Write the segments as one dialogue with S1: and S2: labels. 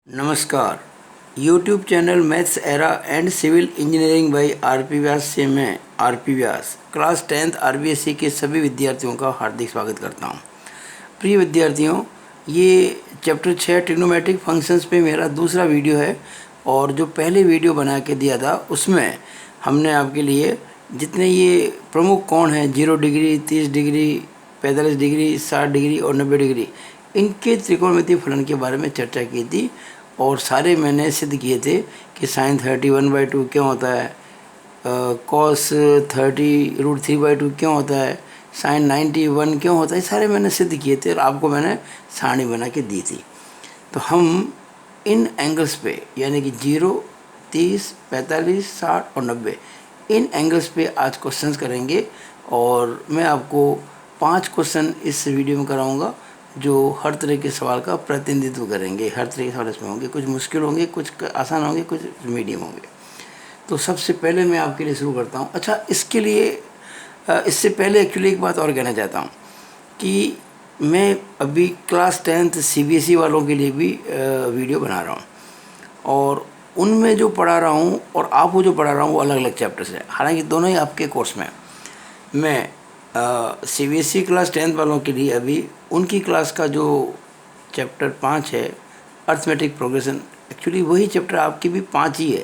S1: नमस्कार। YouTube channel maths era and civil engineering by RP. Vyas से मैं आर.पी. व्यास class 10th आर.बी.एस.सी के सभी विद्यार्थियों का हार्दिक स्वागत करता हूं। प्रिय विद्यार्थियों, ये चैप्टर 6 ट्रिग्नोमेट्रिक फंक्शंस पे मेरा दूसरा वीडियो है और जो पहले वीडियो बना के दिया था उसमें हमने आपके लिए जितने ये प्रमुख कोण हैं 0 डिग्री, 30 डिग्री, 45 डिग्री, 60 डिग्री और 90 डिग्री, इनके त्रिकोणमितीय फलन के बारे में चर्चा की थी और सारे मैंने सिद्ध किए थे कि साइन 30 1/2 क्यों होता है, कॉस 30√3/2 क्यों होता है, साइन 91 क्यों होता है, सारे मैंने सिद्ध किए थे और आपको मैंने सारणी बना के दी थी। तो हम इन एंगल्स पे यानी कि 0, 30, 45, 60 और 90 इन एंगल्स पे आज क्वेश्चंस करेंगे और मैं आपको 5 क्वेश्चन इस वीडियो में कराऊंगा जो हर तरह के सवाल का प्रतिनिधित्व करेंगे। हर तरह के सवाल इसमें होंगे, कुछ मुश्किल होंगे, कुछ आसान होंगे, कुछ मीडियम होंगे। तो सबसे पहले मैं आपके लिए शुरू करता हूँ। अच्छा, इसके लिए इससे पहले एक्चुअली एक बात और कहना चाहता हूँ कि मैं अभी क्लास 10th CBSE वालों के लिए भी वीडियो बना रहा हूँ और उनमें जो पढ़ा रहा हूँ और आपको जो पढ़ा रहा हूँ वो अलग अलग चैप्टर्स हैं। हालांकि दोनों ही आपके कोर्स में मैं CBSE क्लास 10th वालों के लिए अभी उनकी क्लास का जो चैप्टर 5 है अर्थमेटिक प्रोग्रेशन, एक्चुअली वही चैप्टर आपकी भी 5 ही है,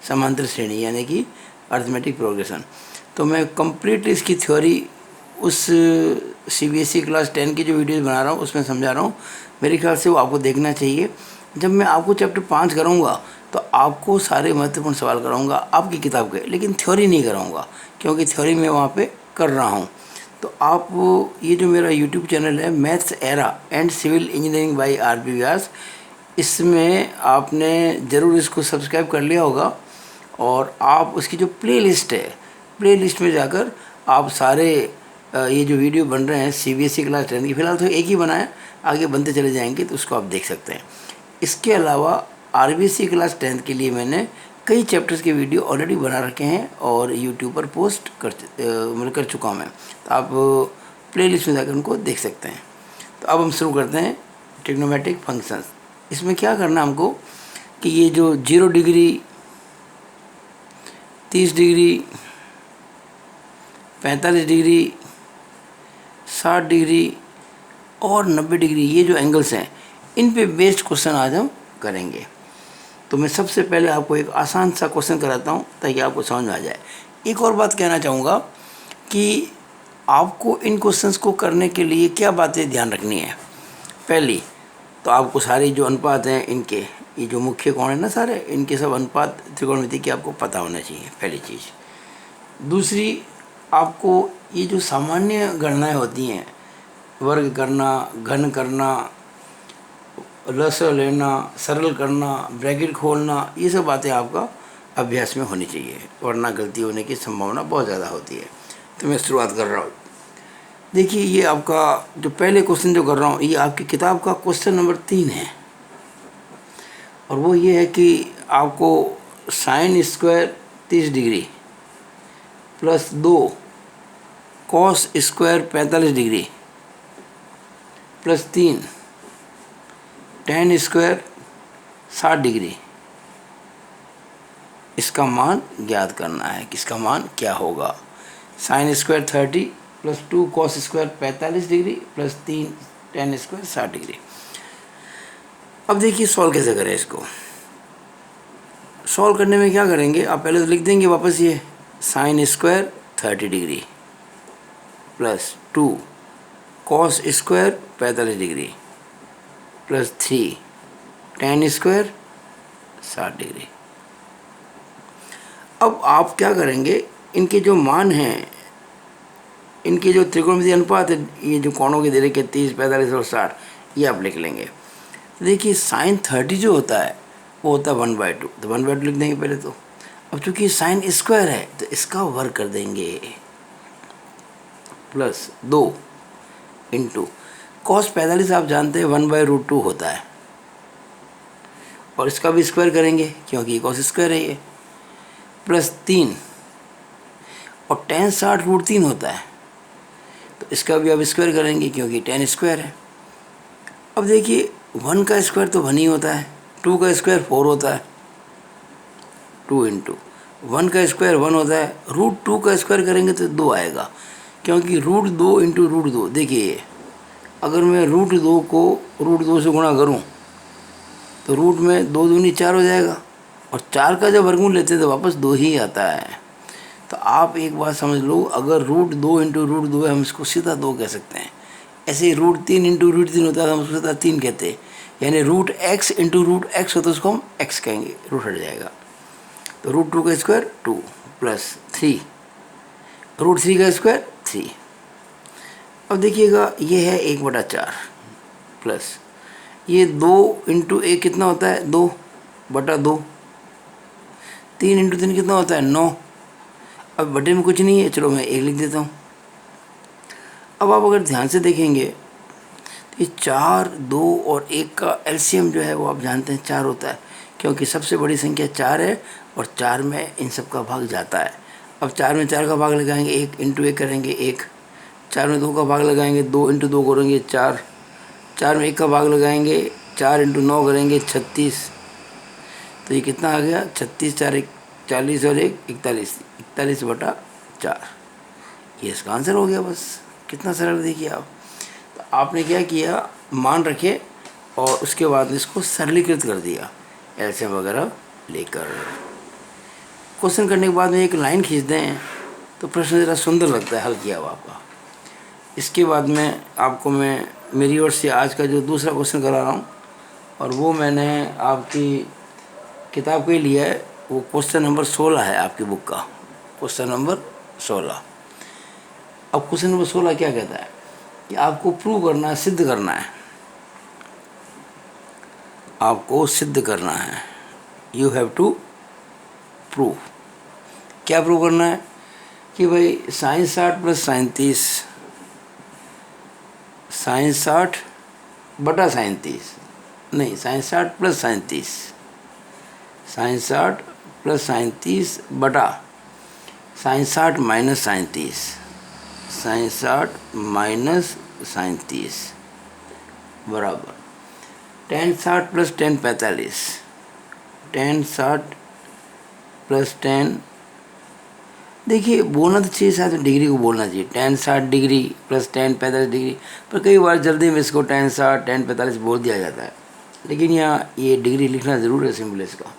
S1: समांतर श्रेणी यानी कि अर्थमेटिक प्रोग्रेशन। तो मैं कंप्लीटली इसकी थ्योरी उस CBSE क्लास 10 की जो वीडियोज़ बना रहा हूँ उसमें समझा रहा हूँ। मेरे ख्याल से वो आपको देखना चाहिए। जब मैं आपको चैप्टर 5 कराऊँगा तो आपको सारे महत्वपूर्ण सवाल कराऊँगा आपकी किताब के, लेकिन थ्योरी नहीं कराऊँगा क्योंकि थ्योरी मैं वहाँ पे कर रहा हूँ। तो आप ये जो मेरा YouTube चैनल है maths era and civil engineering by RP. Vyas, इसमें आपने ज़रूर इसको सब्सक्राइब कर लिया होगा और आप उसकी जो प्लेलिस्ट है, प्लेलिस्ट में जाकर आप सारे ये जो वीडियो बन रहे हैं CBSE क्लास 10 की, फ़िलहाल तो एक ही बना है, आगे बनते चले जाएंगे तो उसको आप देख सकते हैं। इसके अलावा RBSE क्लास 10 के लिए मैंने कई चैप्टर्स के वीडियो ऑलरेडी बना रखे हैं और यूट्यूब पर पोस्ट कर चुका हूँ मैं। तो आप प्लेलिस्ट में जाकर उनको देख सकते हैं। तो अब हम शुरू करते हैं ट्रिग्नोमेट्रिक फंक्शंस। इसमें क्या करना हमको कि ये जो 0 डिग्री, 30 डिग्री, 45 डिग्री, 60 डिग्री और 90 डिग्री, ये जो एंगल्स हैं इन पे बेस्ड क्वेश्चन आज हम करेंगे। तो मैं सबसे पहले आपको एक आसान सा क्वेश्चन कराता हूँ ताकि आपको समझ में आ जाए। एक और बात कहना चाहूँगा कि आपको इन क्वेश्चंस को करने के लिए क्या बातें ध्यान रखनी है। पहली तो आपको सारे जो अनुपात हैं इनके, ये जो मुख्य कोण है ना सारे, इनके सब अनुपात त्रिकोणमिति के आपको पता होना चाहिए, पहली चीज़। दूसरी, आपको ये जो सामान्य गणनाएँ होती हैं, वर्ग करना, घन करना, लसर लेना, सरल करना, ब्रैकेट खोलना, ये सब बातें आपका अभ्यास में होनी चाहिए, वरना गलती होने की संभावना बहुत ज़्यादा होती है। तो मैं शुरुआत कर रहा हूँ। देखिए, ये आपका जो पहले क्वेश्चन जो कर रहा हूँ ये आपकी किताब का क्वेश्चन नंबर 3 है और वो ये है कि आपको sine square 30 degree plus 2 cos square 45 degree plus 3 tan square 60 degree, इसका मान ज्ञात करना है कि इसका मान क्या होगा। Sine square 30 plus 2 cos square 45 degree plus 3 tan square 60 degree. अब देखिए सॉल्व कैसे करें इसको। सॉल्व करने में क्या करेंगे, आप पहले तो लिख देंगे वापस ये sine square 30 degree plus 2 cos square 45 degree plus 3 tan square 60 degree. अब आप क्या करेंगे, इनके जो मान हैं, इनके जो त्रिकोणमितीय अनुपात है, ये जो कोणों के दे रखे 30, 45 और 60, ये आप लिख लेंगे। देखिए साइन 30 जो होता है वो होता है 1/2, तो 1/2 लिख देंगे पहले तो। अब चूंकि साइन स्क्वायर है तो इसका वर्ग कर देंगे प्लस 2 इंटू कॉस 45 आप जानते हैं 1/√2 होता है और इसका भी स्क्वायर करेंगे क्योंकि कॉस स्क्वायर है ये, प्लस 3 और tan 60√3 होता है तो इसका भी आप स्क्वायर करेंगे क्योंकि tan स्क्वायर है। अब देखिए 1 का स्क्वायर तो 1 ही होता है 2 का स्क्वायर 4 होता है, 2 इंटू 1 का स्क्वायर 1 होता है, √2 का स्क्वायर करेंगे तो 2 आएगा, क्योंकि √2 इंटू √2, देखिए अगर मैं √2 को √2 से गुणा करूं तो रूट में 2 दूनी 4 हो जाएगा, और 4 का जब वर्गमूल लेते हैं तो वापस 2 ही आता है। तो आप एक बात समझ लो, अगर √2 इंटू √2 है हम इसको सीधा 2 कह सकते हैं। ऐसे ही √3 इंटू √3 होता है हम उसको सीधा 3 कहते हैं, यानी √x इंटू √x होता है उसको हम x कहेंगे, रूट हट जाएगा। तो √2 का स्क्वायर 2 प्लस 3, √3 का स्क्वायर 3। अब देखिएगा ये है 1/4 प्लस ये 2 इंटू 1 कितना होता है 2/2, 3 इंटू 3 कितना होता है 9। अब बटे में कुछ नहीं है, चलो मैं 1 लिख देता हूँ। अब आप अगर ध्यान से देखेंगे तो ये 4, 2 और 1 का एलसीएम जो है वो आप जानते हैं 4 होता है, क्योंकि सबसे बड़ी संख्या 4 है और 4 में इन सब का भाग जाता है। अब 4 में 4 का भाग लगाएंगे 1 इंटू 1 करेंगे 1, 4 में 2 का भाग लगाएंगे 2 इंटू 2 करेंगे 4, 4 में 1 का भाग लगाएंगे 4 इंटू 9 करेंगे 36। तो ये कितना आ गया 36, 4 1 40 और 1 41, 41/4। ये इसका आंसर हो गया। बस कितना सरल देखिए आप। तो आपने क्या किया, मान रखे और उसके बाद इसको सरलीकृत कर दिया एलसीएम वगैरह लेकर। क्वेश्चन करने के बाद में एक लाइन खींच दें तो प्रश्न ज़रा सुंदर लगता है हल किया हुआ आपका। इसके बाद में आपको मैं मेरी ओर से आज का जो दूसरा क्वेश्चन करा रहा हूँ, और वो मैंने आपकी किताब के लिया है, वो क्वेश्चन नंबर 16 है आपकी बुक का, क्वेश्चन नंबर 16। अब क्वेश्चन नंबर 16 क्या कहता है कि आपको प्रूव करना है, सिद्ध करना है, आपको सिद्ध करना है, यू हैव टू प्रूव। क्या प्रूव करना है कि भाई sin 60 प्लस sin 30, sin 60 बटा sin 30, नहीं sin 60 plus sin 30, sin 60 plus sin 30 बटा sin 60 minus sin 30, sin 60 minus sin 30 बराबर tan 60 plus tan 45, tan 60 plus tan, देखिए बोलना तो चाहिए, साथ में डिग्री को बोलना चाहिए, tan 60 degree plus tan 45 degree, पर कई बार जल्दी में इसको tan 60 tan 45 बोल दिया जाता है, लेकिन यहाँ ये डिग्री लिखना ज़रूर है सिंपल इसका,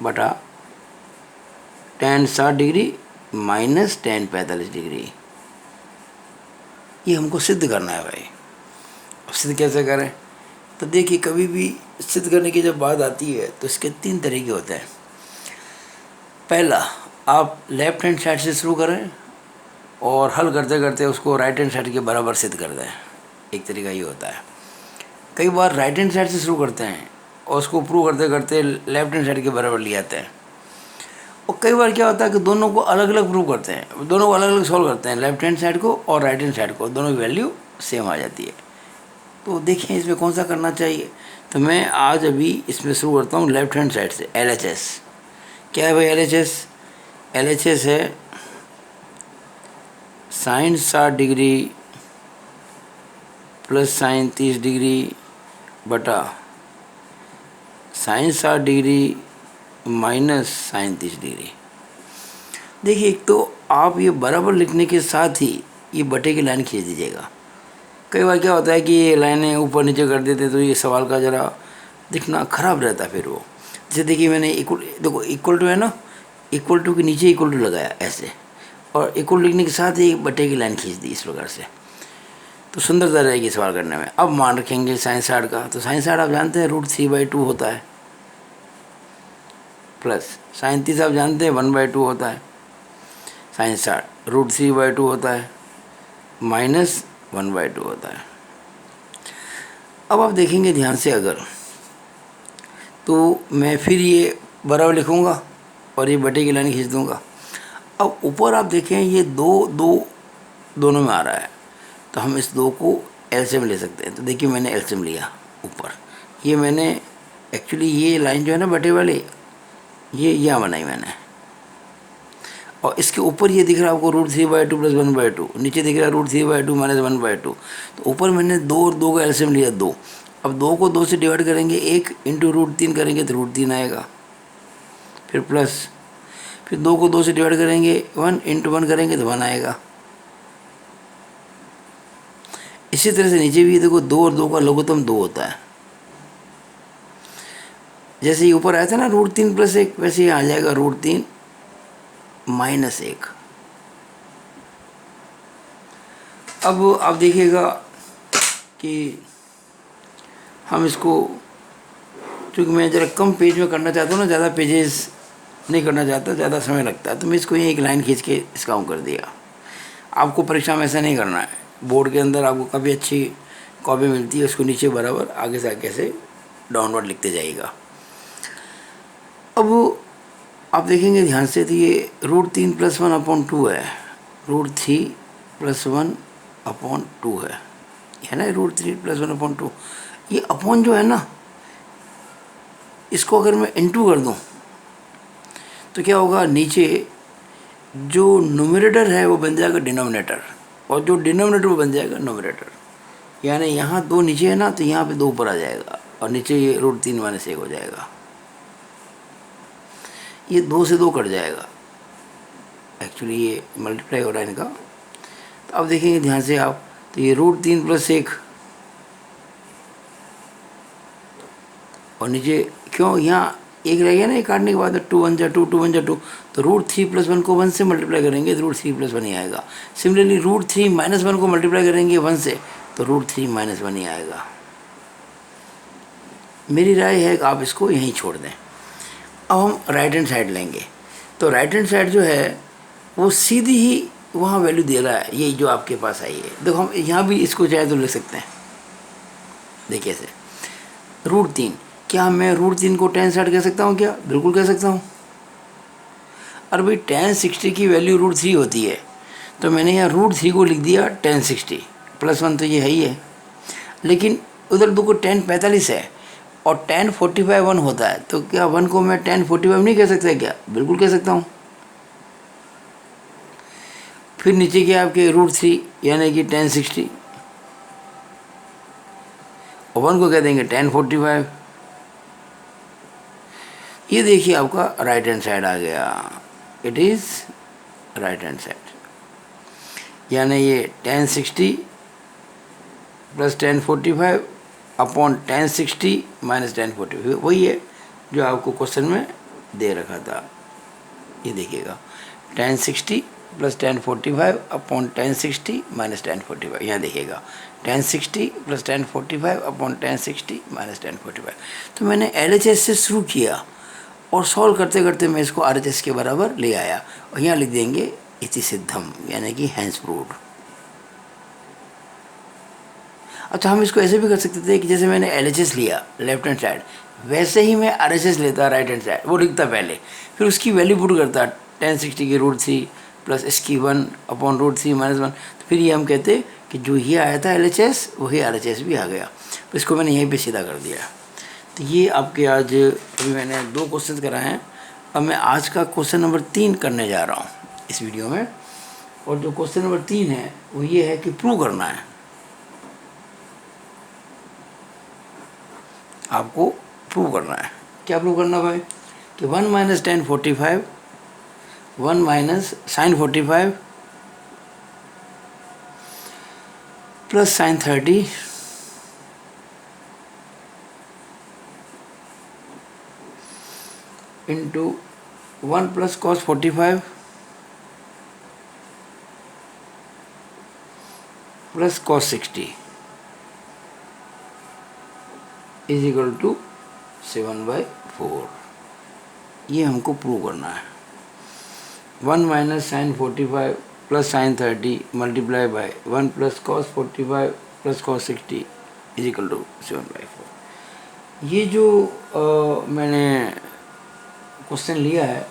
S1: बटा tan 60 degree minus tan 45 degree. ये हमको सिद्ध करना है भाई। अब सिद्ध कैसे करें, तो देखिए कभी भी सिद्ध करने की जब बात आती है तो इसके 3 तरीके होते हैं। पहला, आप लेफ्ट हैंड साइड से शुरू करें और हल करते करते उसको राइट हैंड साइड के बराबर सिद्ध कर दें, एक तरीका ये होता है। कई बार राइट हैंड साइड से शुरू करते हैं और उसको प्रूव करते करते लेफ्ट हैंड साइड के बराबर ले आते हैं, और कई बार क्या होता है कि दोनों को अलग अलग प्रूव करते हैं, दोनों को अलग अलग सॉल्व करते हैं, लेफ्ट हैंड साइड को और राइट हैंड साइड को, दोनों की वैल्यू सेम आ जाती है। तो देखिए इसमें कौन सा करना चाहिए, तो मैं आज अभी इसमें शुरू करता हूँ लेफ्ट हैंड साइड से। LHS क्या है भाई, LHS है sin 60 degree plus sin 30 degree बटा sin 60 degree minus sin 30 degree. देखिए एक तो आप ये बराबर लिखने के साथ ही ये बटे की लाइन खींच दीजिएगा। कई बार क्या होता है कि ये लाइनें ऊपर नीचे कर देते तो ये सवाल का ज़रा दिखना ख़राब रहता है फिर वो। जैसे देखिए मैंने देखो इक्वल टू है ना, इक्वल टू के नीचे इक्वल टू लगाया ऐसे, और इक्वल लिखने के साथ ही बटे की लाइन खींच दी इस प्रकार से, तो सुंदरता रहेगी सवाल करने में। अब मान रखेंगे sin 60 का, तो sin 60 आप जानते हैं √3/2 होता है, प्लस sin 30 आप जानते हैं 1/2 होता है, sin 60 √3/2 होता है, माइनस 1/2 होता है। अब आप देखेंगे ध्यान से अगर, तो मैं फिर ये बराबर लिखूँगा और ये बटे की लाइन खींच दूँगा। अब ऊपर आप देखें ये 2 दोनों में आ रहा है, तो हम इस 2 को एलसीएम ले सकते हैं। तो देखिए मैंने एलसीएम लिया ऊपर, ये मैंने एक्चुअली ये लाइन जो है ना बटे वाली, ये यहाँ बनाई मैंने, और इसके ऊपर ये दिख रहा है आपको √3/2 प्लस 1/2, नीचे दिख रहा है √3/2 माइनस 1/2। तो ऊपर मैंने 2 और 2 का एलसीएम लिया 2, अब 2 को 2 से डिवाइड करेंगे, 1 इंटू √3 करेंगे तो √3 आएगा, फिर प्लस, फिर 2 को 2 से डिवाइड करेंगे, 1 इंटू 1 करेंगे तो 1 आएगा। इसी तरह से नीचे भी देखो 2 और 2 का लघुत्तम 2 होता है। जैसे ये ऊपर आया था ना √3 + 1, वैसे ये आ जाएगा √3 - 1। अब आप देखिएगा कि हम इसको, क्योंकि मैं ज़रा कम पेज में करना चाहता हूँ ना, ज़्यादा पेजेस नहीं करना चाहता, ज़्यादा समय लगता है, तो मैं इसको यही एक लाइन खींच के इसका कर दिया। आपको परीक्षा में ऐसा नहीं करना है। बोर्ड के अंदर आपको काफ़ी अच्छी कॉपी मिलती है, उसको नीचे बराबर आगे से आगे से डाउनवर्ड लिखते जाइएगा। अब आप देखेंगे ध्यान से, तो ये √3 + 1/2 है, √3 + 1/2 है ना, √3 + 1/2। ये अपॉन जो है ना, इसको अगर मैं इंटू कर दूं तो क्या होगा, नीचे जो न्यूमरेटर है वो बन जाएगा डिनोमिनेटर, और जो डिनोमिनेटर वो बन जाएगा न्यूमरेटर। यानी यहाँ 2 नीचे है ना, तो यहाँ पे 2 ऊपर आ जाएगा, और नीचे ये √3 - 1 हो जाएगा। ये 2 से 2 कट जाएगा, एक्चुअली ये मल्टीप्लाई हो रहा है इनका। तो अब देखेंगे ध्यान से आप, तो ये √3 + 1, और नीचे क्यों यहाँ 1 रह गया ना, ये काटने के बाद 2 1 जा 2, 2 1 जा 2, तो √3 + 1 को 1 से मल्टीप्लाई करेंगे तो √3 + 1 ही आएगा। सिमिलरली √3 - 1 को मल्टीप्लाई करेंगे 1 से तो √3 - 1 ही आएगा। मेरी राय है कि आप इसको यहीं छोड़ दें। अब हम राइट हैंड साइड लेंगे, तो राइट हैंड साइड जो है वो सीधी ही वहाँ वैल्यू दे रहा है, ये जो आपके पास आई है। देखो हम यहाँ भी इसको चाहे तो लिख सकते हैं, देखिए ऐसे √3, क्या मैं √3 को tan साइड कह सकता हूँ क्या? बिल्कुल कह सकता हूँ। और भाई tan 60 की वैल्यू √3 होती है, तो मैंने यहाँ √3 को लिख दिया tan 60 + 1, तो ये है ही है। लेकिन उधर देखो tan 45 है और tan 45 1 होता है, तो क्या 1 को मैं tan 45 नहीं कह सकता क्या? बिल्कुल कह सकता हूँ। फिर नीचे क्या आपके √3 यानी कि tan 60, और 1 को कह देंगे tan 45। ये देखिए आपका राइट हैंड साइड आ गया, it is right hand side. यानी ये tan 60 + tan 45 upon tan 60 - tan 45 वही है जो आपको क्वेश्चन में दे रखा था। ये देखिएगा tan 60 + tan 45 upon tan 60 - tan 45। यहाँ देखिएगा tan 60 + tan 45 upon tan 60 - tan 45। तो मैंने LHS से शुरू किया और सॉल्व करते करते मैं इसको RHS के बराबर ले आया, और यहाँ लिख देंगे इति सिद्धम, यानी कि हैंस प्रूव्ड। अच्छा, हम इसको ऐसे भी कर सकते थे कि जैसे मैंने LHS लिया लेफ्ट हैंड साइड, वैसे ही मैं RHS लेता राइट हैंड साइड, वो लिखता पहले, फिर उसकी वैल्यू पुट करता tan 60 की √3 प्लस इसकी 1 अपॉन √3 - 1, तो फिर ये हम कहते कि जो ये आया था LHS वही RHS भी आ गया। तो इसको मैंने यहीं पे सीधा कर दिया। तो ये आपके आज अभी मैंने 2 क्वेश्चन कराए हैं। अब मैं आज का क्वेश्चन नंबर 3 करने जा रहा हूँ इस वीडियो में, और जो क्वेश्चन नंबर 3 है वो ये है कि प्रूव करना है, आपको प्रूव करना है। क्या प्रूव करना भाई? कि 1 - tan 45, 1 - sin 45 plus sin 30 into 1 + cos 45 plus cos 60 is equal to 7/4। ये हमको प्रूव करना है। 1 - sin 45 plus sin 30 multiply by 1 + cos 45 plus cos 60 is equal to 7/4। ये जो मैंने क्वेश्चन लिया है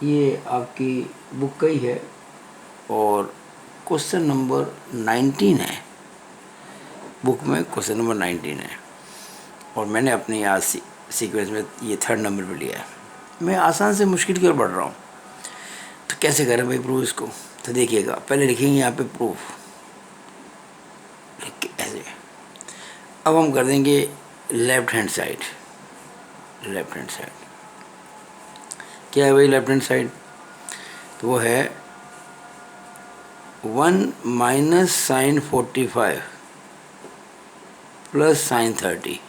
S1: ये आपकी बुक का ही है, और क्वेश्चन नंबर 19 है, बुक में क्वेश्चन नंबर 19 है, और मैंने अपने यहाँ सीक्वेंस में ये 3rd नंबर पे लिया है। मैं आसान से मुश्किल की ओर बढ़ रहा हूँ, तो कैसे करें भाई प्रूफ इसको? तो देखिएगा, पहले लिखेंगे यहाँ पे प्रूफ, लिख के ऐसे। अब हम कर देंगे left hand side. Left hand side क्या है भाई? लेफ्ट हैंड साइड तो वो है 1 minus sine 45 plus sine 30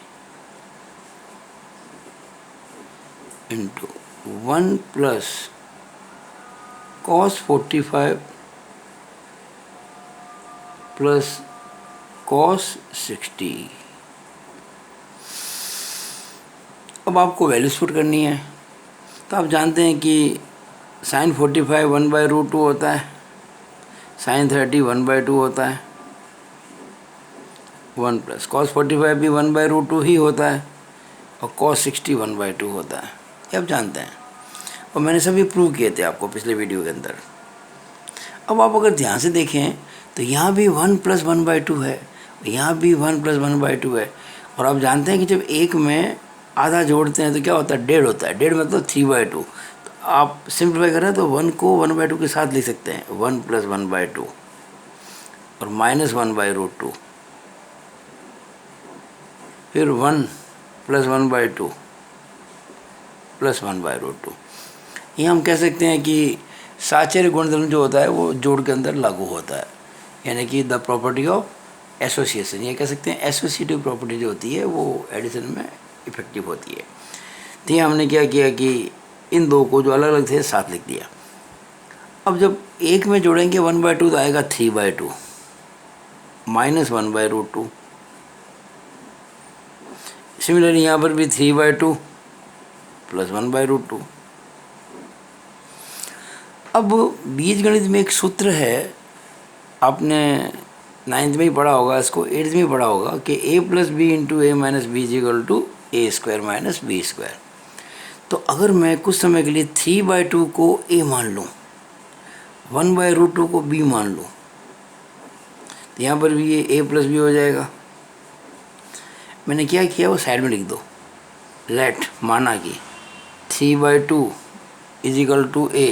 S1: into 1 plus cos 45 plus cos 60। अब आपको वैल्यूज पुट करनी है। तो आप जानते हैं कि साइन 45 1/√2 होता है, साइन 30 1/2 होता है, 1 प्लस कॉस 45 भी 1/√2 ही होता है और कॉस 60 1/2 होता है। ये आप जानते हैं और मैंने सभी प्रूव किए थे आपको पिछले वीडियो के अंदर। अब आप अगर ध्यान से देखें तो यहाँ भी 1 प्लस 1/2 है, यहाँ भी 1 प्लस 1/2 है। और आप जानते हैं कि जब एक में आधा जोड़ते हैं तो क्या होता है? 1.5 होता है। 1.5 मतलब 3/2। तो आप सिंप्लीफाई करें तो 1 को 1/2 के साथ लिख सकते हैं, 1 प्लस 1/2 और माइनस 1/√2, फिर 1 प्लस 1/2 प्लस 1/√2। ये हम कह सकते हैं कि साचर्य गुणधर्म जो होता है वो जोड़ के अंदर लागू होता है, यानी कि द प्रॉपर्टी ऑफ एसोसिएशन। ये कह सकते हैं एसोसिएटिव प्रॉपर्टी जो होती है वो एडिशन में इफेक्टिव होती है। तो ये हमने क्या किया कि इन दो को जो अलग अलग थे साथ लिख दिया। अब जब एक में जोड़ेंगे 1/2 तो आएगा 3/2 माइनस 1/√2। सिमिलरली यहाँ पर भी 3/2 प्लस 1/√2। अब बीजगणित में एक सूत्र है, आपने 9th में ही पढ़ा होगा, इसको 8th में ही पढ़ा होगा कि a plus B into A minus B is equal to A square minus B square. तो अगर मैं कुछ समय के लिए 3/2 को a मान लूँ, 1/√2 को b मान लूँ, तो यहाँ पर भी ये a प्लस बी हो जाएगा। मैंने क्या किया वो साइड में लिख दो। लेट माना कि 3/2 is equal to a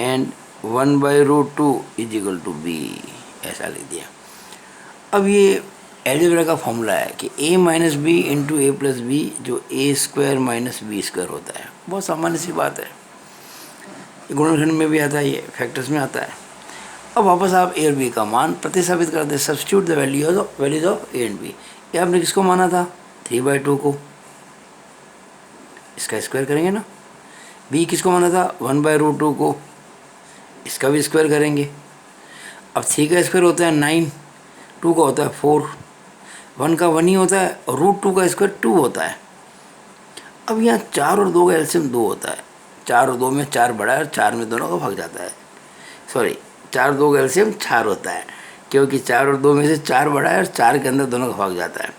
S1: and 1/√2 is equal to B, ऐसा लिख दिया। अब ये एलजेब्रा का फॉर्मूला है कि a minus B into A plus B, जो A square minus B square होता है। बहुत सामान्य सी बात है, गुणनखंड में भी आता है, ये फैक्टर्स में आता है। अब वापस आप ए और बी का मान प्रतिस्थापित कर दें, substitute the values of A and B. ये आपने किसको माना था? 3/2 को, इसका स्क्वायर करेंगे ना। बी किसको माना था? 1/√2 को, इसका भी स्क्वायर करेंगे। अब 3 का स्क्वायर होता है 9, 2 का होता है 4, 1 का 1 ही होता है और √2 का स्क्वायर 2 होता है। अब यहाँ 4 और 2 का एलसीएम 2 होता है। 4 और 2 में 4 बड़ा है और 4 में दोनों का भाग जाता है। सॉरी, 4 2 का एलसीएम 4 होता है, क्योंकि 4 और 2 में से 4 बड़ा है और 4 के अंदर दोनों का भाग जाता है।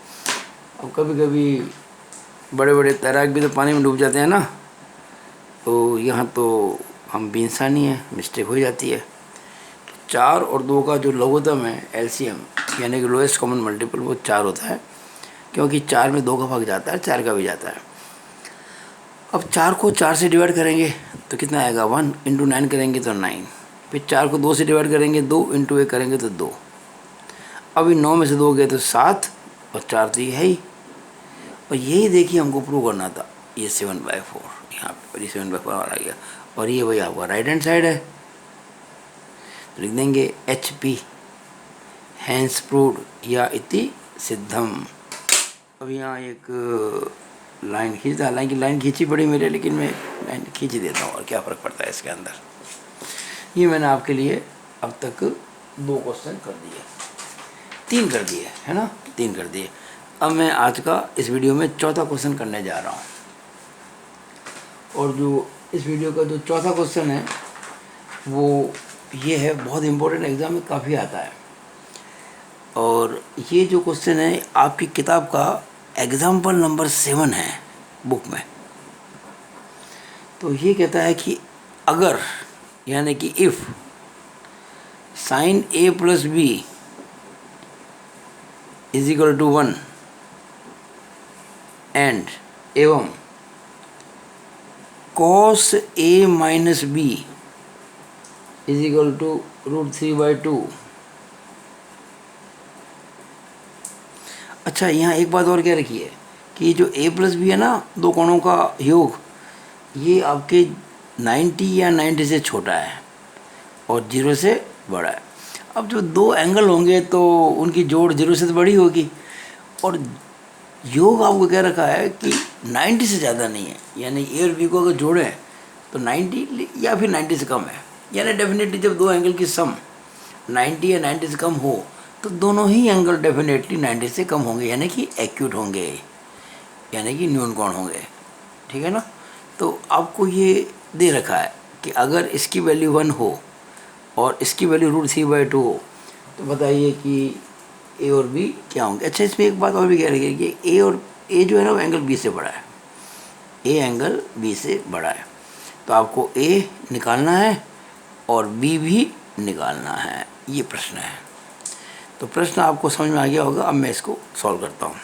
S1: अब कभी कभी बड़े बड़े तैराक भी तो पानी में डूब जाते हैं ना, तो यहाँ तो हम भी इंसानी हैं, मिस्टेक हो जाती है। 4 और 2 का जो लघुत्तम है एलसीएम, यानी कि लोएस्ट कॉमन मल्टीपल, वो 4 होता है, क्योंकि 4 में 2 का भाग जाता है, 4 का भी जाता है। अब 4 को 4 से डिवाइड करेंगे तो कितना आएगा? 1 इंटू 9 करेंगे तो 9, फिर 4 को 2 से डिवाइड करेंगे, 2 इंटू 1 करेंगे तो 2। अभी 9 में से 2 गए तो 7 और 4 तो ये है ही। और यही देखिए हमको प्रूव करना था, ये 7/4 यहाँ पर, ये 7/4 आ गया। और ये भाई आपका राइट हैंड साइड है, तो लिख देंगे HP हैंस प्रूव्ड या इति सिद्धम। अब यहाँ एक लाइन खींचता, हालांकि लाइन खींची पड़ी मेरे, लेकिन मैं लाइन खींच ही देता हूँ और क्या फ़र्क पड़ता है इसके अंदर। ये मैंने आपके लिए अब तक 2 क्वेश्चन कर दिए, 3 कर दिए है ना, 3 कर दिए। अब मैं आज का इस वीडियो में चौथा क्वेश्चन करने जा रहा हूँ। और जो इस वीडियो का जो चौथा क्वेश्चन है वो ये है, बहुत इम्पोर्टेंट, एग्ज़ाम में काफ़ी आता है। और ये जो क्वेश्चन है आपकी किताब का एग्जाम्पल नंबर 7 है बुक में। तो ये कहता है कि अगर, यानी कि if sine A plus B is equal to 1 and एवं cos A minus B is equal to √3/2। अच्छा, यहाँ एक बात और क्या रखी है कि जो a प्लस बी है ना, दो कोणों का योग, ये आपके 90 या 90 से छोटा है और 0 से बड़ा है। अब जो दो एंगल होंगे तो उनकी जोड़ 0 से तो बड़ी होगी, और योग आपको क्या रखा है कि 90 से ज़्यादा नहीं है, यानी ए और बी को अगर जोड़ें तो 90 या फिर 90 से कम है। यानी डेफिनेटली जब दो एंगल की सम 90 या 90 से कम हो तो दोनों ही एंगल डेफिनेटली 90 से कम होंगे, यानी कि एक्यूट होंगे, यानी कि न्यून कोण होंगे। ठीक है ना। तो आपको ये दे रखा है कि अगर इसकी वैल्यू 1 हो और इसकी वैल्यू √3/2 हो तो बताइए कि ए और बी क्या होंगे। अच्छा, इसमें एक बात और भी कह रही है कि ए जो है ना वो एंगल बी से बड़ा है, ए एंगल बी से बड़ा है, तो आपको ए निकालना है और बी भी निकालना है, ये प्रश्न है। तो प्रश्न आपको समझ में आ गया होगा। अब मैं इसको सॉल्व करता हूँ।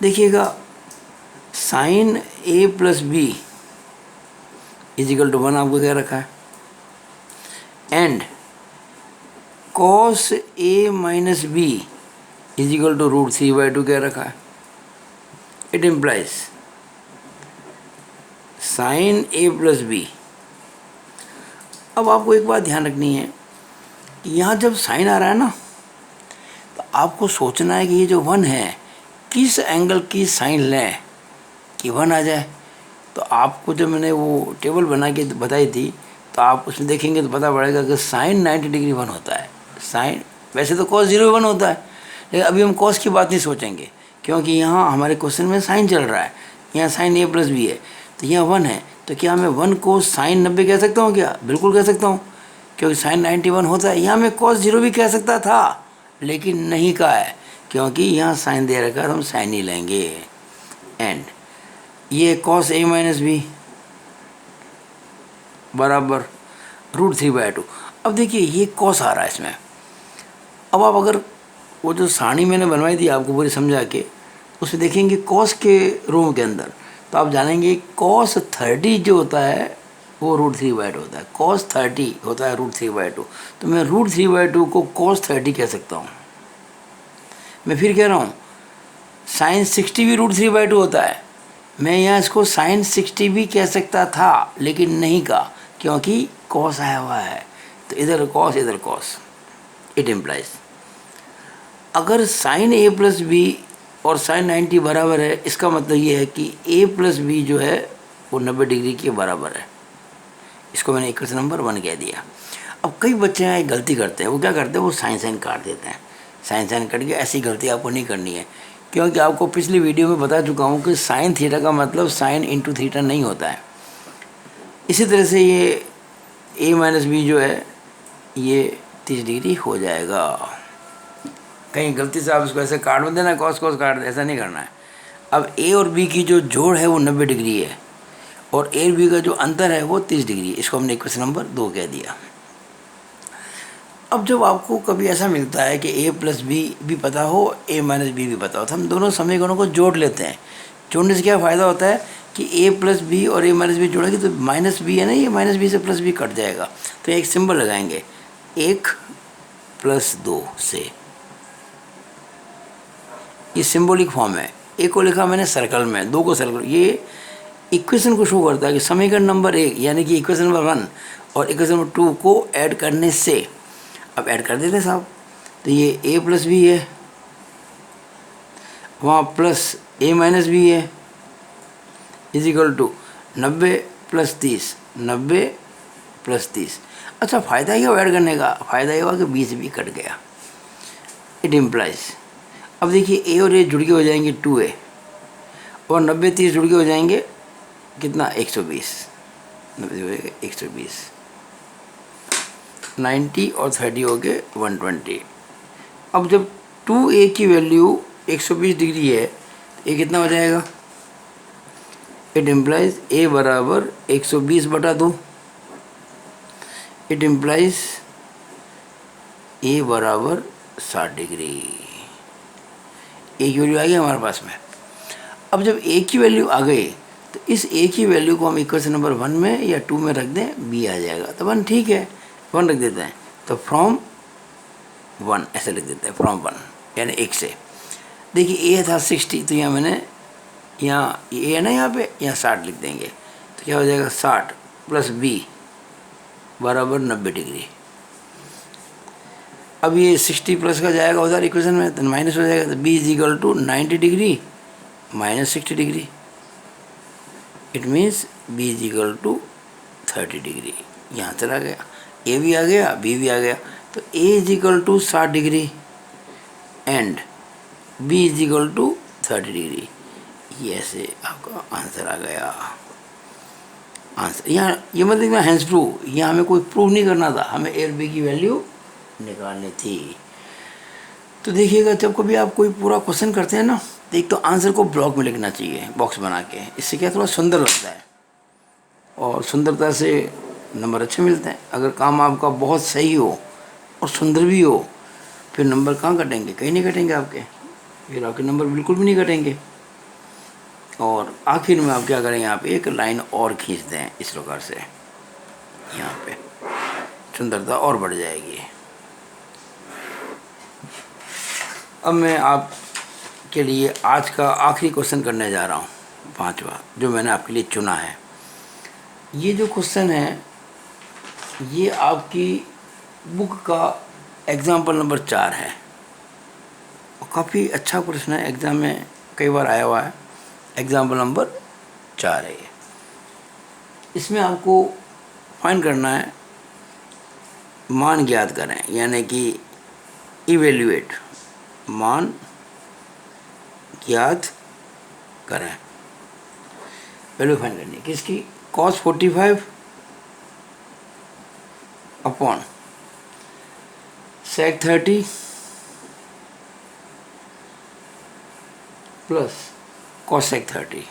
S1: देखिएगा, sine A plus B is equal to 1 आपको क्या रखा है, and cos A minus B is equal to √3/2 क्या रखा है। It implies sine A plus B. अब आपको एक बात ध्यान रखनी है कि यहाँ जब साइन आ रहा है ना, तो आपको सोचना है कि ये जो 1 है किस एंगल की साइन लें कि 1 आ जाए। तो आपको जब मैंने वो टेबल बना के बताई थी, तो आप उसमें देखेंगे तो पता पड़ेगा कि साइन 90 डिग्री 1 होता है। साइन वैसे तो cos 0 1 होता है, लेकिन अभी हम cos की बात नहीं सोचेंगे, क्योंकि यहाँ हमारे क्वेश्चन में साइन चल रहा है। यहाँ साइन ए प्लस बी है, तो यहाँ 1 है, तो क्या मैं 1 को साइन 90 कह सकता हूँ क्या? बिल्कुल कह सकता हूँ, क्योंकि साइन 91 होता है। यहाँ मैं cos 0 भी कह सकता था, लेकिन नहीं कहा है, क्योंकि यहाँ साइन दे रखा है तो हम साइन ही लेंगे। एंड ये cos a माइनस बी बराबर √3/2। अब देखिए ये cos आ रहा है इसमें। अब आप अगर वो जो सारणी मैंने बनवाई थी आपको पूरी समझा के, उसमें देखेंगे cos के रूम के अंदर, तो आप जानेंगे cos 30 जो होता है वो √3/2 होता है। cos 30 होता है √3/2। तो मैं √3/2 को cos 30 कह सकता हूँ। मैं फिर कह रहा हूँ साइन 60 भी √3/2 होता है। मैं यहाँ इसको साइन 60 भी कह सकता था, लेकिन नहीं कहा, क्योंकि cos आया हुआ है, तो इधर cos इधर cos। इट इम्प्लाइज अगर साइन a प्लस बी और साइन 90 बराबर है, इसका मतलब ये है कि a प्लस बी जो है वो 90 डिग्री के बराबर है। इसको मैंने इक्वेशन नंबर 1 कह दिया। अब कई बच्चे यहाँ एक गलती करते हैं, वो क्या करते हैं, वो साइन काट देते हैं। साइन कट के ऐसी गलती आपको नहीं करनी है, क्योंकि आपको पिछली वीडियो में बता चुका हूँ कि साइन थीटा का मतलब साइन इंटू थीटा नहीं होता है। इसी तरह से ये a माइनस बी जो है ये 30 डिग्री हो जाएगा। कहीं गलती से आप इसको ऐसे काट मत देना, cos काट दे, ऐसा नहीं करना है। अब a और b की जो जोड़ है वो 90 डिग्री है, और a और b का जो अंतर है वो 30 डिग्री है। इसको हमने क्वेश्चन नंबर 2 कह दिया। अब जब आपको कभी ऐसा मिलता है कि a प्लस बी भी पता हो, a माइनस बी भी पता हो, तो हम दोनों समीकरणों को जोड़ लेते हैं। जोड़ने से क्या फ़ायदा होता है कि a प्लस बी और a माइनस बी जोड़ेंगे तो माइनस बी है ना, ये माइनस बी से प्लस बी कट जाएगा। तो एक सिंबल लगाएंगे 1 + 2 से। ये सिंबॉलिक फॉर्म है। a को लिखा मैंने सर्कल में, 2 को सर्कल। ये इक्वेशन को शो करता है कि समीकरण नंबर 1 यानी कि इक्वेशन नंबर 1 और इक्वेशन नंबर 2 को ऐड करने से, अब ऐड कर देते साहब, तो ये a प्लस बी है, वहाँ प्लस a माइनस बी है, इजिकल टू 90 + 30, 90 + 30। अच्छा, फ़ायदा ये ऐड करने का, फ़ायदा ये हुआ कि b से b कट गया। इट इम्प्लाइज अब देखिए a और a जुड़ के हो जाएंगे 2a, और 90 30 जुड़ के हो जाएंगे कितना, 120। 120, 90 और 30 हो गए 120। अब जब 2a की वैल्यू 120 डिग्री है, ये कितना हो जाएगा। इट इम्प्लाइज a बराबर 120/2। इट इम्प्लाइज a बराबर 60 डिग्री। a की वैल्यू आ गई हमारे पास में। अब जब a की वैल्यू आ गई, तो इस a की वैल्यू को हम इक्वेशन नंबर 1 में या 2 में रख दें, b आ जाएगा। तो 1 ठीक है, 1 रख देते हैं, तो फ्रॉम 1 ऐसे लिख देते हैं, फ्रॉम 1। यानी 1 से। देखिए ए था 60, तो यहाँ मैंने यहाँ ए है ना, यहाँ 60 लिख देंगे, तो क्या हो जाएगा 60 प्लस बी बराबर 90 डिग्री। अब ये 60 प्लस का जाएगा उधर इक्वेशन में, तो माइनस हो जाएगा, तो B is equal to 90 degree minus 60 degree. It means B is equal to 30 degree. यहाँ चला गया, ए भी आ गया, बी भी आ गया, तो A is equal to 60 degree and B is equal to 30 degree. ये ऐसे आपका आंसर आ गया। आंसर यहाँ ये मतलब मैं हैंड्स प्रूव, यहाँ हमें कोई प्रूव नहीं करना था, हमें ए और बी की वैल्यू निकालनी थी। तो देखिएगा, जब कभी आप कोई पूरा क्वेश्चन करते हैं ना, तो एक तो आंसर को ब्लॉक में लिखना चाहिए, बॉक्स बना के, इससे क्या थोड़ा सुंदर लगता है और सुंदरता से नंबर अच्छे मिलते हैं। अगर काम आपका बहुत सही हो और सुंदर भी हो, फिर नंबर कहाँ कटेंगे, कहीं नहीं कटेंगे आपके, फिर आपके नंबर बिल्कुल भी नहीं कटेंगे। और आखिर में आप क्या करेंगे, आप एक लाइन और खींच दें इस प्रकार से, यहाँ पे सुंदरता और बढ़ जाएगी। अब मैं आपके लिए आज का आखिरी क्वेश्चन करने जा रहा हूँ, 5वां, जो मैंने आपके लिए चुना है। ये जो क्वेश्चन है, ये आपकी बुक का एग्जाम्पल नंबर 4 है और काफ़ी अच्छा प्रश्न है, एग्ज़ाम में कई बार आया हुआ है। एग्जाम्पल नंबर 4 है ये। इसमें आपको फाइंड करना है, मान ज्ञात करें, यानी कि इवेल्युएट, मान ज्ञात करें। वैल्यू फाइंड करनी है किसकी, cos 45 upon sec 30 plus cosec 30।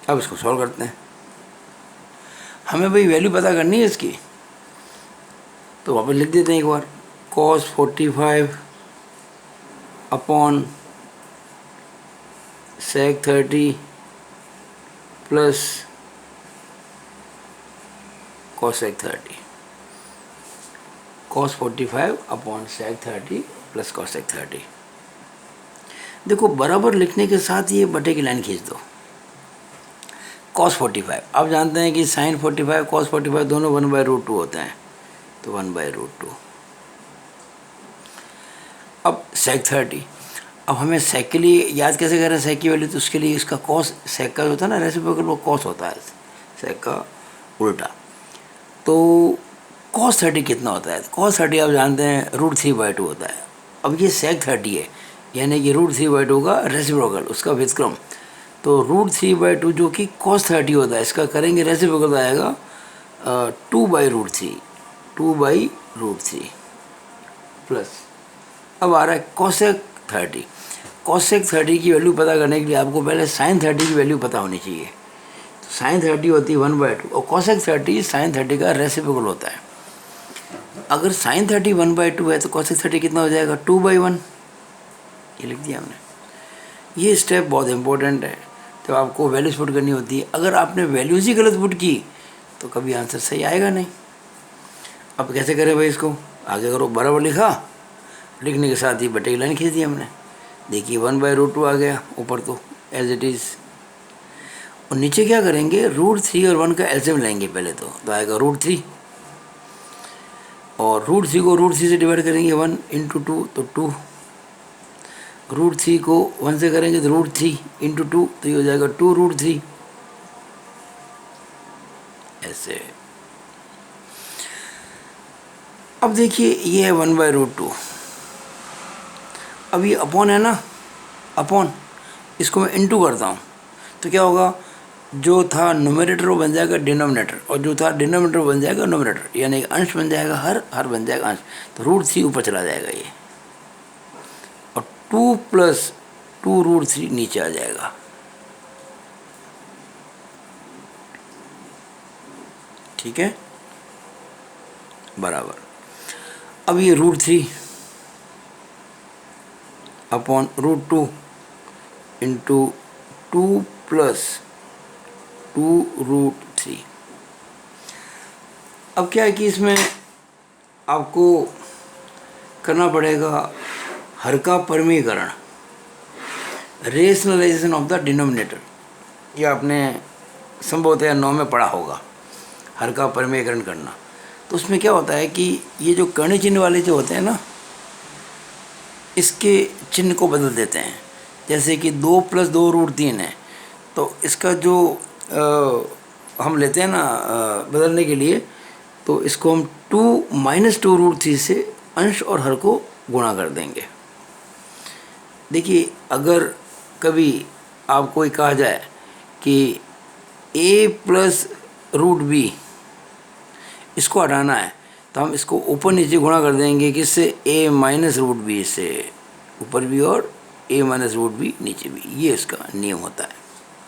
S1: अब इसको सॉल्व करते हैं। हमें भाई वैल्यू पता करनी है इसकी, तो वापस लिख देते हैं एक बार, cos 45 upon sec 30 plus cosec 30। cos 45 upon sec 30 plus cosec 30। देखो, बराबर लिखने के साथ ये बटे की लाइन खींच दो। cos 45 आप जानते हैं कि sin 45 cos 45 दोनों 1/√2 होते हैं, तो 1/√2। अब sec 30, अब हमें sec के लिए याद कैसे करें sec की वैल्यू, तो उसके लिए इसका cos, sec का होता है ना रेसिप्रोकल, वो cos होता है, sec का उल्टा। तो cos 30 कितना होता है, cos 30 आप जानते हैं √3/2 होता है। अब ये sec 30 है, यानी कि √3/2 का रेसिप्रोकल, उसका व्युत्क्रम, तो √3/2 जो कि cos 30 होता है, इसका करेंगे रेसिप्रोकल, आएगा 2/√3, 2/√3 प्लस, अब आ रहा है cosec 30। cosec 30 की वैल्यू पता करने के लिए आपको पहले sin 30 की वैल्यू पता होनी चाहिए। तो sin 30 होती है 1/2 और cosec 30 sin 30 का रेसिप्रोकल होता है। अगर sin 30 1/2 है तो cosec 30 कितना हो जाएगा, 2/1। ये लिख दिया हमने। ये स्टेप बहुत इंपॉर्टेंट है, तो आपको वैल्यूज पुट करनी होती है। अगर आपने वैल्यूज ही गलत पुट की तो कभी आंसर सही आएगा नहीं। अब कैसे करें भाई इसको, आगे करो, बराबर लिखा, लिखने के साथ ही बटे की लाइन खींच दी हमने। देखिए 1/√2 आ गया ऊपर, तो एज इट इज़। और नीचे क्या करेंगे, √3 और 1 का एलसीएम लेंगे पहले, तो आएगा √3, और √3 को √3 से डिवाइड करेंगे 1 × 2, तो 2। √3 को 1 से करेंगे तो √3 × 2, तो ये हो जाएगा 2√3। ऐसे। अब देखिए ये है 1/√2। अब ये अपॉन है ना, अपॉन, इसको मैं इंटू करता हूँ, तो क्या होगा, जो था नोमिनेटर वो बन जाएगा डिनोमिनेटर, और जो था डिनोमिनेटर वो बन जाएगा नोमिनेटर, यानी अंश बन जाएगा हर बन जाएगा अंश, तो √3 ऊपर चला जाएगा ये, और 2 + 2√3 नीचे आ जाएगा। ठीक है, बराबर। अब ये √3 अपॉन √2 इंटू 2 + 2√3। अब क्या है कि इसमें आपको करना पड़ेगा हर का परिमेयकरण, रेशनलाइजेशन ऑफ द डिनोमिनेटर। ये आपने संभवतः 9 में पढ़ा होगा, हर का परिमेयकरण करना। तो उसमें क्या होता है कि ये जो कर्ण चिन्ह वाले जो होते हैं ना, इसके चिन्ह को बदल देते हैं। जैसे कि 2 + 2 √3 है, तो इसका जो हम लेते हैं ना बदलने के लिए, तो इसको हम 2 - 2 √3 से अंश और हर को गुणा कर देंगे। देखिए, अगर कभी आपको ये कहा जाए कि a + √b इसको हटाना है, तो हम इसको ऊपर नीचे गुणा कर देंगे किससे, a - √b से, ऊपर भी और a - √b नीचे भी। ये इसका नियम होता है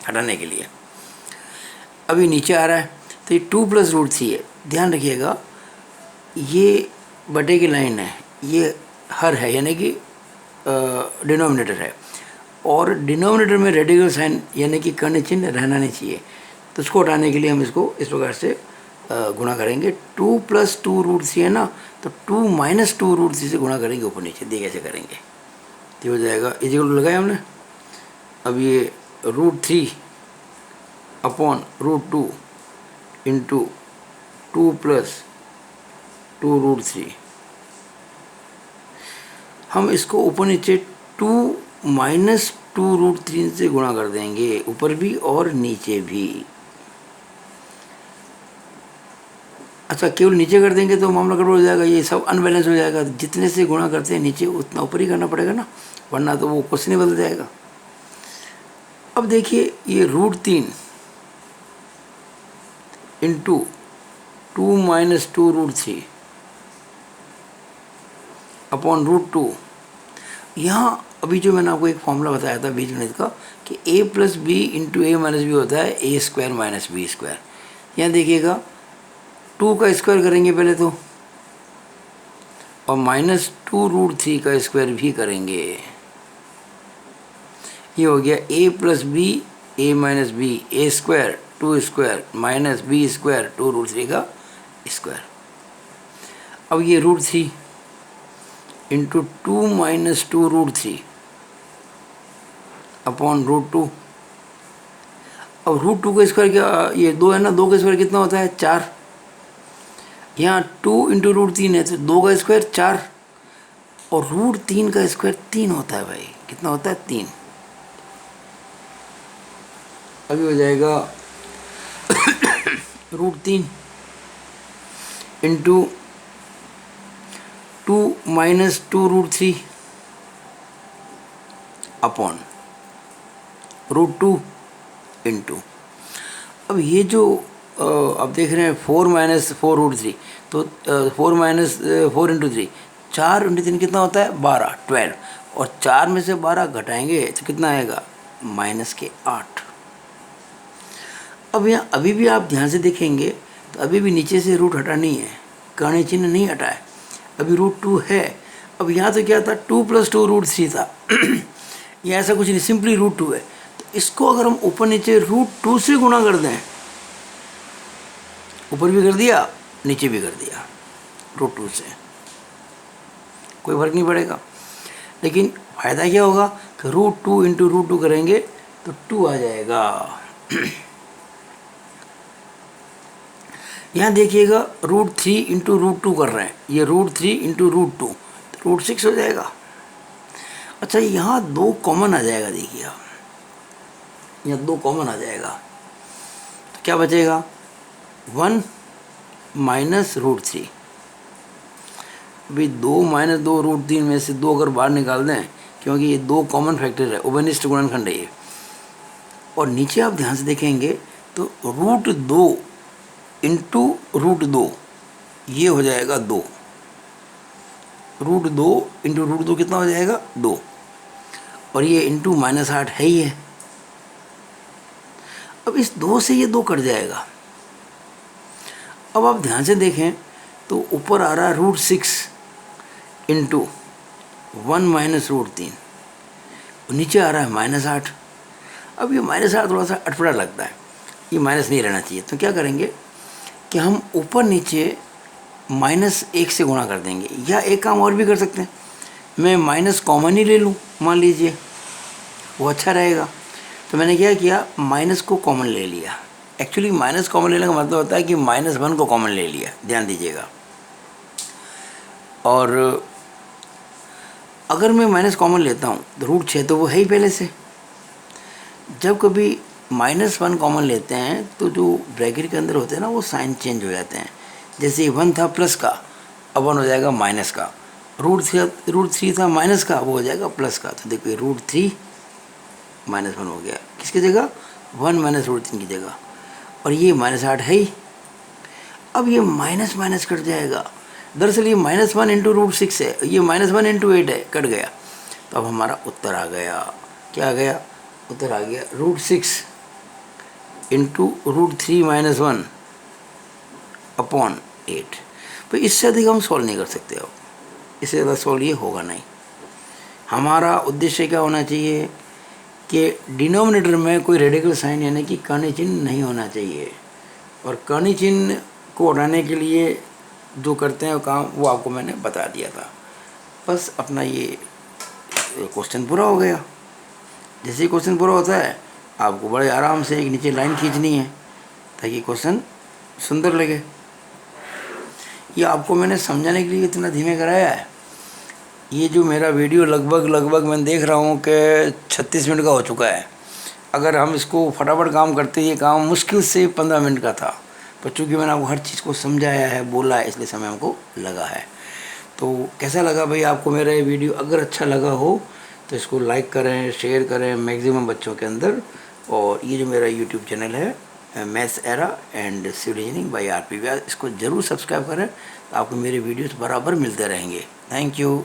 S1: हटाने के लिए। अभी नीचे आ रहा है तो ये 2 + √3 है। ध्यान रखिएगा, ये बटे की लाइन है, ये हर है यानी कि डिनोमिनेटर है, और डिनोमिनेटर में रेडिकल साइन यानी कि कर्ण चिन्ह रहना नहीं चाहिए। तो इसको हटाने के लिए हम इसको इस प्रकार से गुणा करेंगे। 2 + 2 √3 है ना, तो 2 - 2 √3 से गुणा करेंगे ऊपर नीचे। देखिए कैसे करेंगे, तो हो जाएगा इक्वल टू लगाया हमने। अब ये √3 अपॉन √2 इंटू 2 + 2 √3, हम इसको ऊपर नीचे 2 - 2 √3 से गुणा कर देंगे, ऊपर भी और नीचे भी। अच्छा, केवल नीचे कर देंगे तो मामला गड़बड़ हो जाएगा, ये सब अनबैलेंस हो जाएगा। जितने से गुणा करते हैं नीचे, उतना ऊपर ही करना पड़ेगा ना, वरना तो वो क्वेश्चन ही बदल जाएगा। अब देखिए, ये √3 इंटू 2 - 2 √3 अपॉन √2। यहाँ अभी जो मैंने आपको एक फॉर्मूला बताया था बीजगणित का कि a + b into a - b होता है a² - b²। यहाँ देखिएगा 2 का स्क्वायर करेंगे पहले तो, और -2 √3 का स्क्वायर भी करेंगे। ये हो गया a + b a - b a² 2² - b² 2 √3 का स्क्वायर। अब ये √3 इंटू 2 - 2 √3 अपॉन √2। अब √2 का स्क्वायर क्या, ये 2 है ना, 2 का स्क्वायर कितना होता है, 4। यहाँ 2 इंटू √3 है, तो 2 का स्क्वायर 4, और √3 का स्क्वायर 3 होता है भाई। कितना होता है, 3। अभी हो जाएगा √3 इंटू 2 - 2 √3 अपॉन √2 इंटू, अब ये जो आप देख रहे हैं 4 - 4 √3, तो 4 - 4 इंटू 3, 4 इंटू 3 कितना होता है, 12 12, और 4 में से 12 घटाएंगे तो कितना आएगा, -8। अब यहाँ अभी भी आप ध्यान से देखेंगे तो अभी भी नीचे से रूट हटा नहीं है, कर्ण चिन्ह नहीं हटा है, अभी √2 है। अब यहाँ तो क्या था, 2 + 2 √3 था ये ऐसा कुछ नहीं, सिंपली √2 है। तो इसको अगर हम ऊपर नीचे √2 से गुणा कर दें, ऊपर भी कर दिया नीचे भी कर दिया √2 से, कोई फर्क नहीं पड़ेगा। लेकिन फ़ायदा क्या होगा कि √2 इंटू √2 करेंगे तो 2 आ जाएगा। यहाँ देखिएगा √3 इंटू √2 कर रहे हैं, ये √3 इंटू √2 तो √6 हो जाएगा। अच्छा, यहाँ 2 कॉमन आ जाएगा, देखिए आप यहाँ 2 कॉमन आ जाएगा, तो क्या बचेगा, 1 - √3। अभी 2 - 2 √3 में से 2 अगर बाहर निकाल दें, क्योंकि ये 2 कॉमन फैक्टर है, उभयनिष्ठ गुणनखंड है ये। और नीचे आप ध्यान से देखेंगे तो √2 इंटू √2 ये हो जाएगा 2, √2 इंटू √2 कितना हो जाएगा, 2, और ये इंटू -8 है ही है। अब इस 2 से ये 2 कट जाएगा। अब आप ध्यान से देखें तो ऊपर आ रहा है √6 इंटू 1 - √3, नीचे आ रहा है -8। अब ये -8 थोड़ा सा अटपटा लगता है, ये माइनस नहीं रहना चाहिए। तो क्या करेंगे कि हम ऊपर नीचे -1 से गुणा कर देंगे। या एक काम और भी कर सकते हैं, मैं माइनस कॉमन ही ले लूँ, मान लीजिए वो अच्छा रहेगा। तो मैंने क्या किया, माइनस को कॉमन ले लिया। एक्चुअली माइनस कॉमन लेने का मतलब होता है कि -1 को कॉमन ले लिया, ध्यान दीजिएगा। और अगर मैं माइनस कॉमन लेता हूँ तो √6 तो वो है ही पहले से। जब कभी -1 कॉमन लेते हैं तो जो ब्रैकेट के अंदर होते हैं ना, वो साइन चेंज हो जाते हैं। जैसे 1 था प्लस का, अब 1 हो जाएगा माइनस का। √3 था माइनस का, वो हो जाएगा प्लस का। तो देखिए √3 -1 हो गया, किसकी जगह, 1 माइनस √3 की जगह। और ये -8 है ही। अब ये माइनस माइनस कट जाएगा। दरअसल ये -1 इंटू √6 है, ये -1 इंटू 8 है, कट गया। तो अब हमारा उत्तर आ गया, क्या आ गया, उत्तर आ गया √6 इंटू √3 -1 अपॉन 8। तो इससे अधिक हम सॉल्व नहीं कर सकते। अब इससे ज़्यादा सॉल्व ये होगा नहीं। हमारा उद्देश्य क्या होना चाहिए कि डिनोमिनेटर में कोई रेडिकल साइन यानी कि कर्ण चिन्ह नहीं होना चाहिए। और कर्ण चिन्ह को हटाने के लिए जो करते हैं वो काम, वो आपको मैंने बता दिया था। बस अपना ये क्वेश्चन पूरा हो गया। जैसे ही क्वेश्चन पूरा होता है, आपको बड़े आराम से एक नीचे लाइन खींचनी है ताकि क्वेश्चन सुंदर लगे। ये आपको मैंने समझाने के लिए इतना धीमे कराया है। ये जो मेरा वीडियो लगभग मैं देख रहा हूँ कि 36 मिनट का हो चुका है। अगर हम इसको फटाफट काम करते, ये काम मुश्किल से 15 मिनट का था। पर चूँकि मैंने आपको हर चीज़ को समझाया है, बोला है, इसलिए समय हमको लगा है। तो कैसा लगा भाई आपको मेरा ये वीडियो? अगर अच्छा लगा हो तो इसको लाइक करें, शेयर करें मैक्सिमम बच्चों के अंदर। और ये जो मेरा यूट्यूब चैनल है maths era and civil engineering by RP Vyas, इसको ज़रूर सब्सक्राइब करें। तो आपको मेरे वीडियोस बराबर मिलते रहेंगे। Thank you.